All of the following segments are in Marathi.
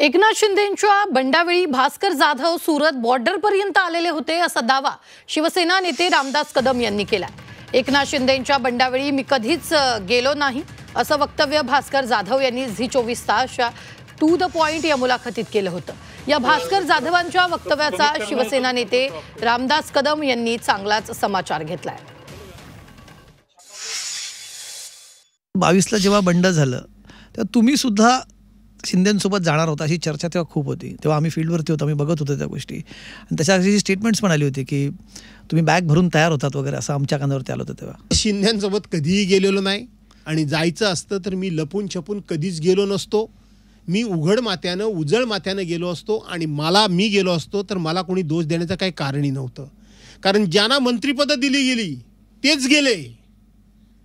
एकनाथ शिंदेंच्या बंडावेळी भास्कर जाधव सुरत बॉर्डरपर्यंत आलेले होते असा दावा शिवसेना नेते रामदास कदम यांनी केला। एकनाथ शिंदेंच्या बंडावेळी मी कधीच गेलो नाही असं वक्तव्य भास्कर जाधव यांनी झी 24 तासच्या टू द पॉइंट या मुलाखतीत केलं होतं। या भास्कर जाधवांच्या वक्तव्याचा शिवसेना नेते रामदास कदम यांनी चांगलाच समाचार घेतलाय। 22ला जेव्हा बंड झालं तेव्हा तुम्ही सुद्धा शिंदेंसोबत जाणार होता अशी चर्चा तेव्हा खूप होती। तेव्हा आम्ही फील्डवरती होतो, आम्ही बघत होतो त्या गोष्टी आणि त्याच्याशी स्टेटमेंट्स पण आली होती की तुम्ही बॅग भरून तयार होतात वगैरे असं आमच्या कानावरती आलं होतं। तेव्हा शिंदेंसोबत कधीही गेलेलो नाही आणि जायचं असतं तर मी लपून छपून कधीच गेलो नसतो। मी उघड माथ्यानं उजळ माथ्यानं गेलो असतो आणि मी गेलो असतो तर मला कोणी दोष देण्याचं काही कारणही नव्हतं, कारण ज्यांना मंत्रिपदं दिली गेली तेच गेले,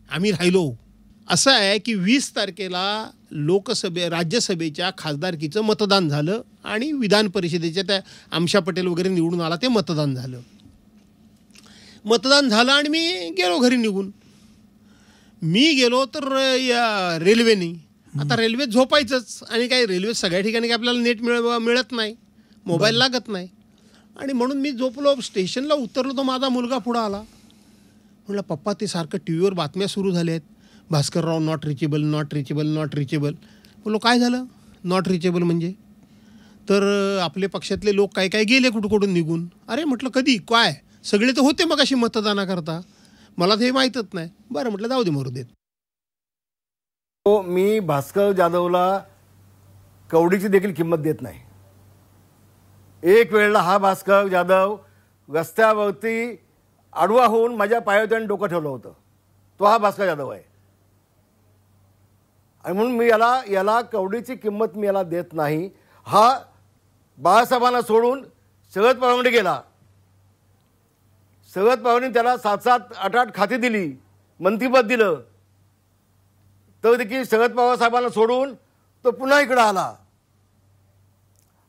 आम्ही राहिलो। असं आहे की 20 तारखेला राज्यसभेच्या खासदारकीचं मतदान झालं आणि विधान परिषदेच्या त्या आमशा पटेल वगैरे निवडून आला ते मतदान झालं आणि मी गेलो घरी निघून। मी गेलो तर या रेल्वेने, आता रेल्वे झोपायचंच आणि काही रेल्वे सगळ्या ठिकाणी काही आपल्याला नेट मिळत नाही, मोबाईल लागत नाही आणि म्हणून मी झोपलो। स्टेशनला उतरलो तर माझा मुलगा पुढं आला, म्हटलं पप्पा ते सारखं टी व्हीवर बातम्या सुरू झाल्या आहेत, Bhaskarrao not reachable not reachable not reachable. बोलो काय झालं नॉट रिचेबल म्हणजे? तर आपले पक्षातले लोक काय काय गेले कुठून निघून। अरे म्हटलं कधी काय, सगळे तर होते मग अशी मतदानाकरता, मला ते माहीतच नाही। बरं म्हटलं जाऊ दे मरू देत। मी भास्कर जाधवला कवडीची देखील किंमत देत नाही। एक वेळेला हा भास्कर जाधव रस्त्यावरती आडवा होऊन माझ्या पायावर डोकं ठेवलं होतं, तो हा भास्कर जाधव आहे आणि म्हणून मी याला कवडीची किंमत मी याला देत नाही। हा बाळासाहेबांना सोडून शरद पवारांकडे गेला, शरद पवारांनी त्याला 7-7, 8-8 खाती दिली, मंत्रिपद दिलं, तर देखील शरद पवार साहेबांना सोडून तो पुन्हा इकडं आला।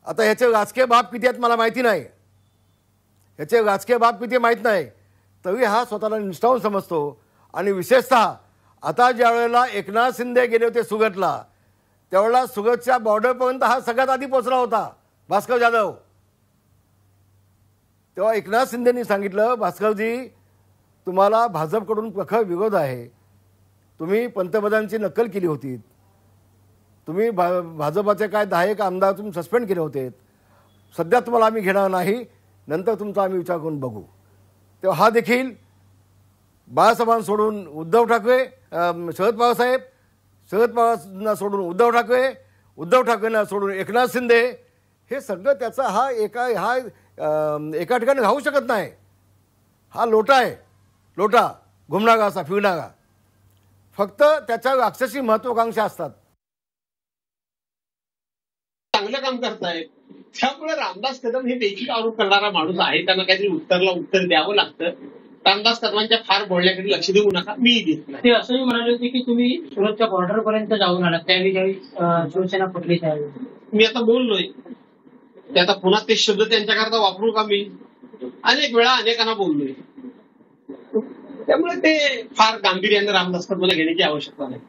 आता ह्याचे राजकीय बाप किती आहेत मला माहिती नाही, ह्याचे राजकीय बाप किती माहीत नाही, तरी हा स्वतःला निष्ठावून समजतो। आणि विशेषतः आता ज्या वेळेला एकनाथ शिंदे गेले होते सुरतला, त्यावेळेला सुरतच्या बॉर्डरपर्यंत हा सगळ्यात आधी पोहोचला होता भास्कर जाधव। तेव्हा एकनाथ शिंदेंनी सांगितलं, भास्करजी तुम्हाला भाजपकडून प्रखर विरोध आहे, तुम्ही पंतप्रधानांची नक्कल केली होती, तुम्ही भाजपाचे काय 10 आमदार तुम्ही सस्पेंड केले होते, सध्या तुम्हाला आम्ही घेणार नाही, नंतर तुमचा आम्ही विचार करून बघू। तेव्हा हा देखील बाळासाहेबांना सोडून उद्धव ठाकरे, शरद पवारसाहेब, शरद पवारांना सोडून उद्धव ठाकरे, उद्धव ठाकरेंना सोडून एकनाथ शिंदे, हे सगळं त्याचा हा एका ठिकाणी राहू शकत नाही। हा लोटा आहे, लोटा घुमणारा असा फिरणारा, फक्त त्याच्या राक्षसी महत्वाकांक्षा असतात। चांगलं काम करतायत, त्यामुळे रामदास कदम हे देखील आरोप करणारा माणूस आहे, त्यांना काहीतरी उत्तर द्यावं लागतं। रामदास कदमांच्या फार बोलण्याकडे लक्ष देऊ नका, मी देत नाही। ते असंही म्हणाले होते की तुम्ही सुरतच्या बॉर्डर पर्यंत जाऊन आलात, त्यावेळी शिवसेना फुटली, त्यावेळी मी आता बोललोय ते, आता पुन्हा ते शब्द त्यांच्याकरता वापरू का? मी अनेक वेळा अनेकांना बोललोय, त्यामुळे ते फार गांभीर्याने रामदास कदमाला घेण्याची आवश्यकता नाही।